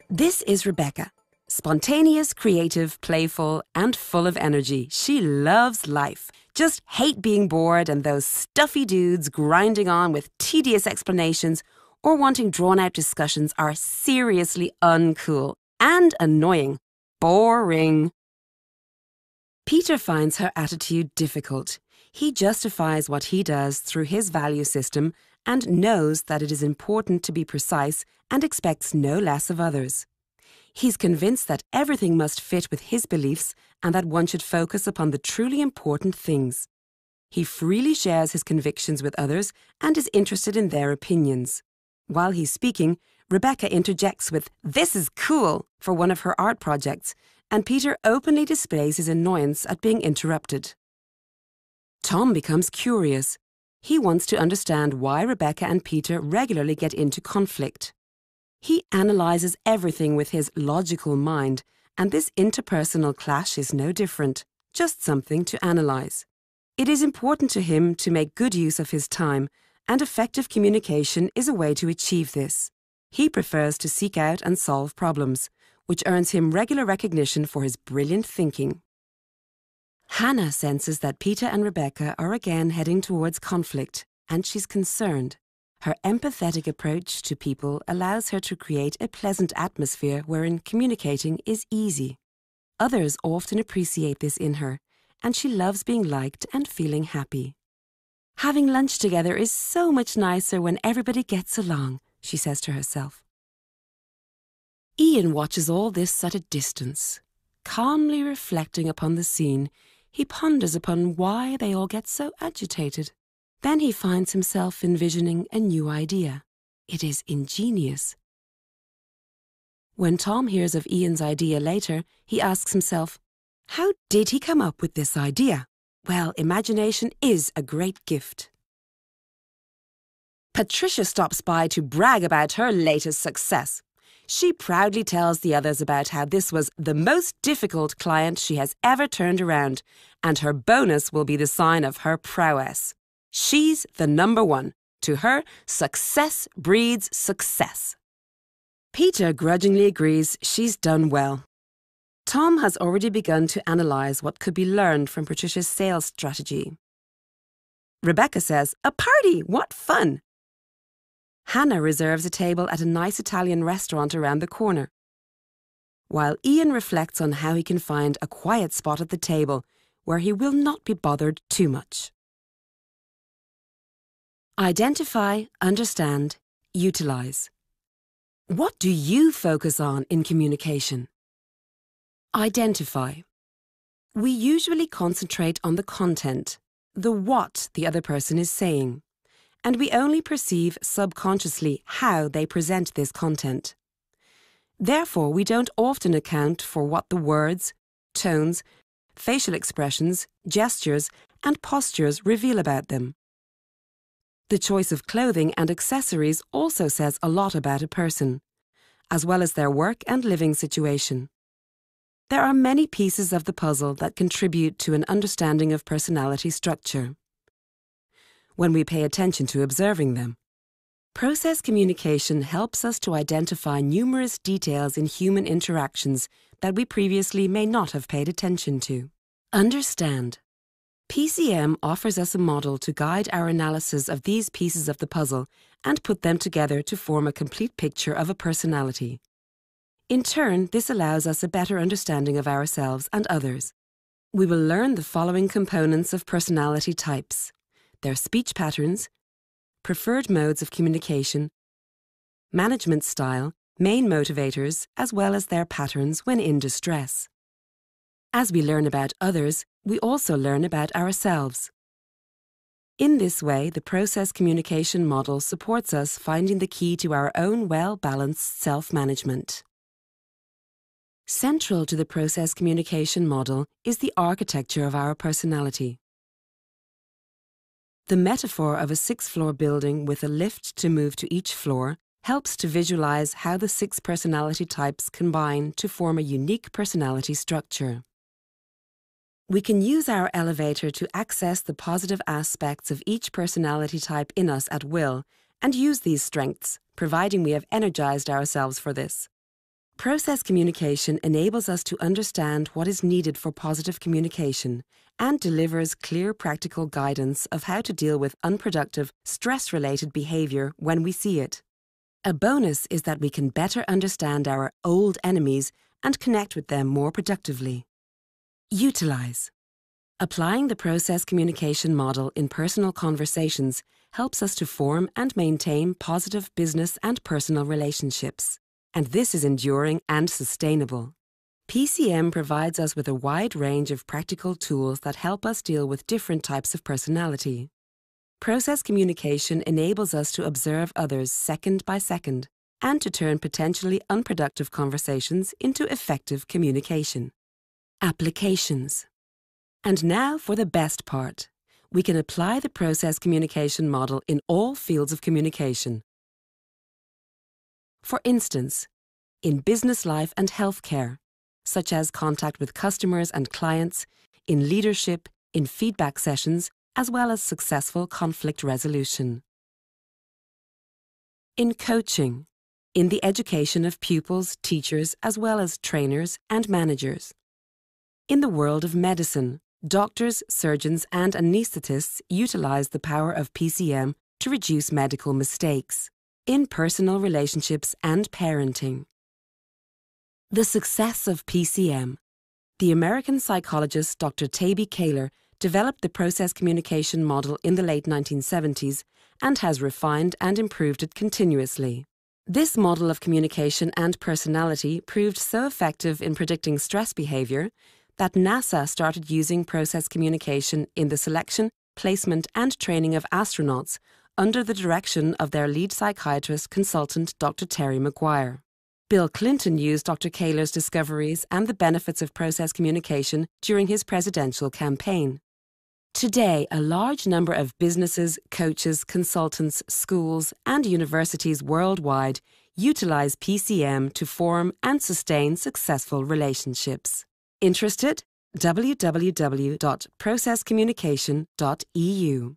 This is Rebecca. Spontaneous, creative, playful, and full of energy. She loves life. Just hate being bored and those stuffy dudes grinding on with tedious explanations or wanting drawn-out discussions are seriously uncool and annoying. Boring. Peter finds her attitude difficult. He justifies what he does through his value system and knows that it is important to be precise and expects no less of others. He's convinced that everything must fit with his beliefs and that one should focus upon the truly important things. He freely shares his convictions with others and is interested in their opinions. While he's speaking, Rebecca interjects with, "This is cool," for one of her art projects, and Peter openly displays his annoyance at being interrupted. Tom becomes curious. He wants to understand why Rebecca and Peter regularly get into conflict. He analyzes everything with his logical mind, and this interpersonal clash is no different, just something to analyze. It is important to him to make good use of his time, and effective communication is a way to achieve this. He prefers to seek out and solve problems, which earns him regular recognition for his brilliant thinking. Hannah senses that Peter and Rebecca are again heading towards conflict, and she's concerned. Her empathetic approach to people allows her to create a pleasant atmosphere wherein communicating is easy. Others often appreciate this in her, and she loves being liked and feeling happy. "Having lunch together is so much nicer when everybody gets along," she says to herself. Ian watches all this at a distance. Calmly reflecting upon the scene, he ponders upon why they all get so agitated. Then he finds himself envisioning a new idea. It is ingenious. When Tom hears of Ian's idea later, he asks himself, how did he come up with this idea? Well, imagination is a great gift. Patricia stops by to brag about her latest success. She proudly tells the others about how this was the most difficult client she has ever turned around, and her bonus will be the sign of her prowess. She's the number one. To her, success breeds success. Peter grudgingly agrees she's done well. Tom has already begun to analyse what could be learned from Patricia's sales strategy. Rebecca says, "A party! What fun!" Hannah reserves a table at a nice Italian restaurant around the corner, while Ian reflects on how he can find a quiet spot at the table where he will not be bothered too much. Identify, understand, utilize. What do you focus on in communication? Identify. We usually concentrate on the content, the what the other person is saying, and we only perceive subconsciously how they present this content. Therefore, we don't often account for what the words, tones, facial expressions, gestures, and postures reveal about them. The choice of clothing and accessories also says a lot about a person, as well as their work and living situation. There are many pieces of the puzzle that contribute to an understanding of personality structure, when we pay attention to observing them. Process communication helps us to identify numerous details in human interactions that we previously may not have paid attention to. Understand. PCM offers us a model to guide our analysis of these pieces of the puzzle and put them together to form a complete picture of a personality. In turn, this allows us a better understanding of ourselves and others. We will learn the following components of personality types: their speech patterns, preferred modes of communication, management style, main motivators, as well as their patterns when in distress. As we learn about others, we also learn about ourselves. In this way, the process communication model supports us finding the key to our own well-balanced self-management. Central to the process communication model is the architecture of our personality. The metaphor of a 6-floor building with a lift to move to each floor helps to visualize how the 6 personality types combine to form a unique personality structure. We can use our elevator to access the positive aspects of each personality type in us at will and use these strengths, providing we have energized ourselves for this. Process communication enables us to understand what is needed for positive communication and delivers clear practical guidance of how to deal with unproductive, stress-related behavior when we see it. A bonus is that we can better understand our old enemies and connect with them more productively. Utilize. Applying the process communication model in personal conversations helps us to form and maintain positive business and personal relationships. And this is enduring and sustainable. PCM provides us with a wide range of practical tools that help us deal with different types of personality. Process communication enables us to observe others second by second and to turn potentially unproductive conversations into effective communication. Applications. And now for the best part. We can apply the process communication model in all fields of communication. For instance, in business life and healthcare, such as contact with customers and clients, in leadership, in feedback sessions, as well as successful conflict resolution. In coaching, in the education of pupils, teachers, as well as trainers and managers. In the world of medicine, doctors, surgeons, and anaesthetists utilize the power of PCM to reduce medical mistakes. In personal relationships and parenting. The success of PCM. The American psychologist Dr. Tabby Kaler developed the process communication model in the late 1970s and has refined and improved it continuously. This model of communication and personality proved so effective in predicting stress behavior that NASA started using process communication in the selection, placement, and training of astronauts under the direction of their lead psychiatrist consultant, Dr. Terry McGuire. Bill Clinton used Dr. Kaler's discoveries and the benefits of process communication during his presidential campaign. Today, a large number of businesses, coaches, consultants, schools, and universities worldwide utilize PCM to form and sustain successful relationships. Interested? www.processcommunication.eu